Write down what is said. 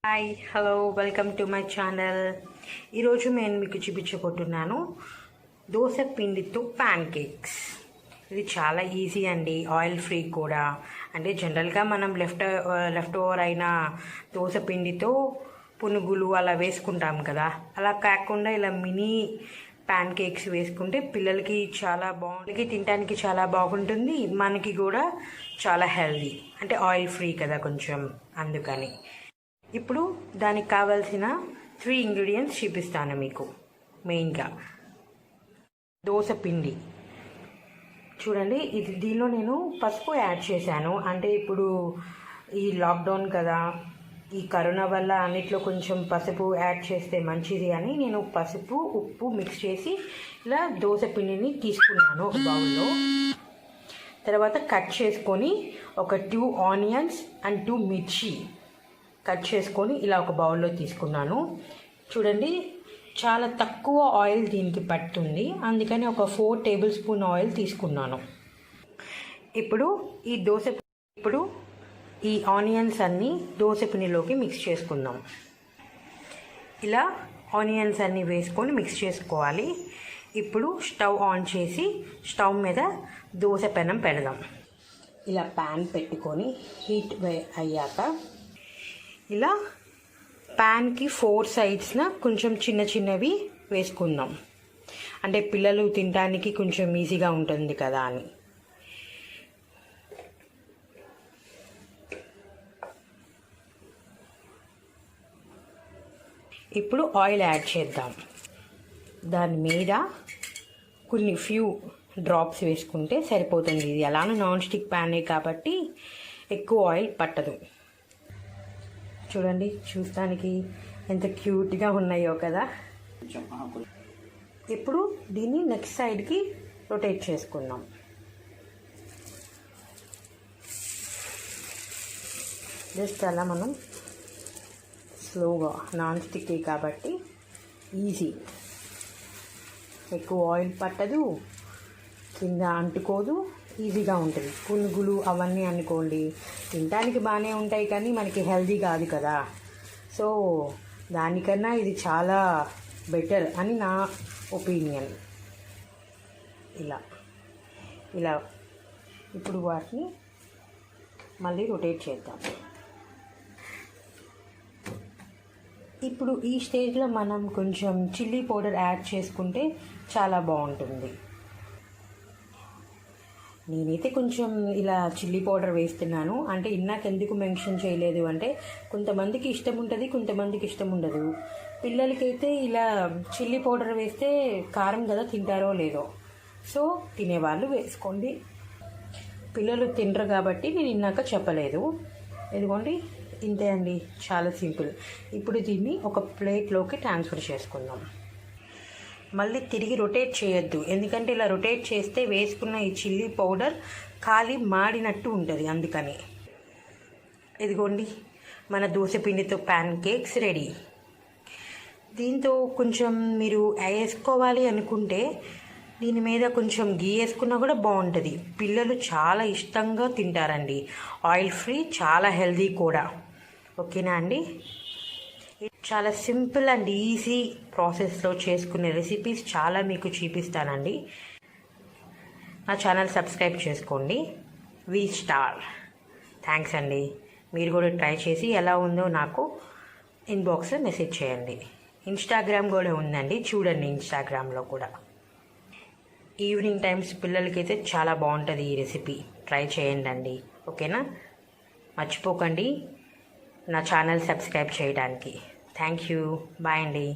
Hi hello welcome to my channel. ఈరోజు నేను మీకు చూపించబోతున్నాను దోశ పిండితో ప్యాన్ కేక్స్. ఇది చాలా ఈజీ అండి, ఆయిల్ ఫ్రీ కూడా. అంటే జనరల్గా మనం లెఫ్ట్ ఓవర్ అయిన దోశ పిండితో పునుగులు అలా వేసుకుంటాం కదా, అలా కాకుండా ఇలా మినీ ప్యాన్ కేక్స్ వేసుకుంటే పిల్లలకి చాలా బాగుంటుంది, తినడానికి చాలా బాగుంటుంది, మనకి కూడా చాలా హెల్దీ. అంటే ఆయిల్ ఫ్రీ కదా కొంచెం, అందుకని. ఇప్పుడు దానికి కావాల్సిన 3 ఇంగ్రీడియంట్స్ చూపిస్తాను మీకు. మెయిన్గా దోశ పిండి చూడండి, దీనిలో నేను పసుపు యాడ్ చేశాను. అంటే ఇప్పుడు ఈ లాక్డౌన్ కదా, ఈ కరోనా వల్ల అన్నిట్లో కొంచెం పసుపు యాడ్ చేస్తే మంచిది అని నేను పసుపు ఉప్పు మిక్స్ చేసి ఇలా దోశ పిండిని తీసుకున్నాను ఒక బౌల్లో. తర్వాత కట్ చేసుకొని ఒక 2 ఆనియన్స్ అండ్ 2 మిర్చి కట్ చేసుకొని ఇలా ఒక బౌల్లో తీసుకున్నాను. చూడండి, చాలా తక్కువ ఆయిల్ దీనికి పడుతుంది, అందుకని ఒక 4 టేబుల్ స్పూన్ ఆయిల్ తీసుకున్నాను. ఇప్పుడు ఈ ఆనియన్స్ అన్నీ దోశ పిండిలోకి మిక్స్ చేసుకుందాం. ఇలా ఆనియన్స్ అన్నీ వేసుకొని మిక్స్ చేసుకోవాలి. ఇప్పుడు స్టవ్ ఆన్ చేసి స్టవ్ మీద దోశ పెనం పెడదాం. ఇలా ప్యాన్ పెట్టుకొని హీట్ అయ్యాక ఇలా ప్యాన్కి 4 సైడ్స్న కొంచెం చిన్నవి వేసుకుందాం. అంటే పిల్లలు తినడానికి కొంచెం ఈజీగా ఉంటుంది కదా అని. ఇప్పుడు ఆయిల్ యాడ్ చేద్దాం. దాని మీద కొన్ని ఫ్యూ డ్రాప్స్ వేసుకుంటే సరిపోతుంది. ఇది అలానే నాన్ స్టిక్ ప్యానే కాబట్టి ఎక్కువ ఆయిల్ పట్టదు. చూడండి, చూడటానికి ఎంత క్యూట్గా ఉన్నాయో కదా. ఇప్పుడు దీన్ని నెక్స్ట్ సైడ్కి రొటేట్ చేసుకుందాం. జస్ట్ అలా మనం స్లోగా, నాన్ స్టిక్ కాబట్టి ఈజీ, ఎక్కువ ఆయిల్ పట్టదు, కింద అంటుకోదు, ఈజీగా ఉంటుంది. పునుగులు అవన్నీ అనుకోండి, తినడానికి బాగానే ఉంటాయి కానీ మనకి హెల్దీ కాదు కదా. సో దానికన్నా ఇది చాలా బెటర్ అని నా ఒపీనియన్. ఇలా ఇప్పుడు వాటిని మళ్ళీ రొటేట్ చేద్దాం. ఇప్పుడు ఈ స్టేజ్లో మనం కొంచెం చిల్లీ పౌడర్ యాడ్ చేసుకుంటే చాలా బాగుంటుంది. నేనైతే కొంచెం ఇలా చిల్లీ పౌడర్ వేస్తున్నాను. అంటే ఇందాక ఎందుకు మెన్షన్ చేయలేదు అంటే, కొంతమందికి ఇష్టం ఉంటుంది, కొంతమందికి ఇష్టం ఉండదు. పిల్లలకైతే ఇలా చిల్లీ పౌడర్ వేస్తే కారం కదా తింటారో లేదో, సో తినేవాళ్ళు వేసుకోండి. పిల్లలు తినరు కాబట్టి నేను ఇందాక చెప్పలేదు. ఇదిగోండి, ఇంతే అండి, చాలా సింపుల్. ఇప్పుడు దీన్ని ఒక ప్లేట్లోకి ట్రాన్స్ఫర్ చేసుకుందాం. మళ్ళీ తిరిగి రొటేట్ చేయొద్దు, ఎందుకంటే ఇలా రొటేట్ చేస్తే వేసుకున్న ఈ చిల్లీ పౌడర్ ఖాళీ మాడినట్టు ఉంటుంది. అందుకని ఇదిగోండి, మన దోశ పిండితో ప్యాన్ కేక్స్ రెడీ. దీంతో కొంచెం మీరు వేసుకోవాలి అనుకుంటే దీని మీద కొంచెం గీ వేసుకున్నా కూడా బాగుంటుంది. పిల్లలు చాలా ఇష్టంగా తింటారండి. ఆయిల్ ఫ్రీ, చాలా హెల్దీ కూడా. ఓకేనా అండి? చాలా సింపుల్ అండ్ ఈజీ ప్రాసెస్లో చేసుకునే రెసిపీస్ చాలా మీకు చూపిస్తానండి. నా ఛానల్ సబ్స్క్రైబ్ చేసుకోండి. స్టార్ థ్యాంక్స్ అండి. మీరు కూడా ట్రై చేసి ఎలా ఉందో నాకు ఇన్బాక్స్లో మెసేజ్ చేయండి. ఇన్స్టాగ్రామ్ కూడా ఉందండి, చూడండి. ఇన్స్టాగ్రామ్లో కూడా ఈవినింగ్ టైమ్స్ పిల్లలకైతే చాలా బాగుంటుంది ఈ రెసిపీ. ట్రై చేయండి అండి, ఓకేనా? మర్చిపోకండి నా ఛానల్ సబ్స్క్రైబ్ చేయడానికి. Thank you. బాయ్ అండి.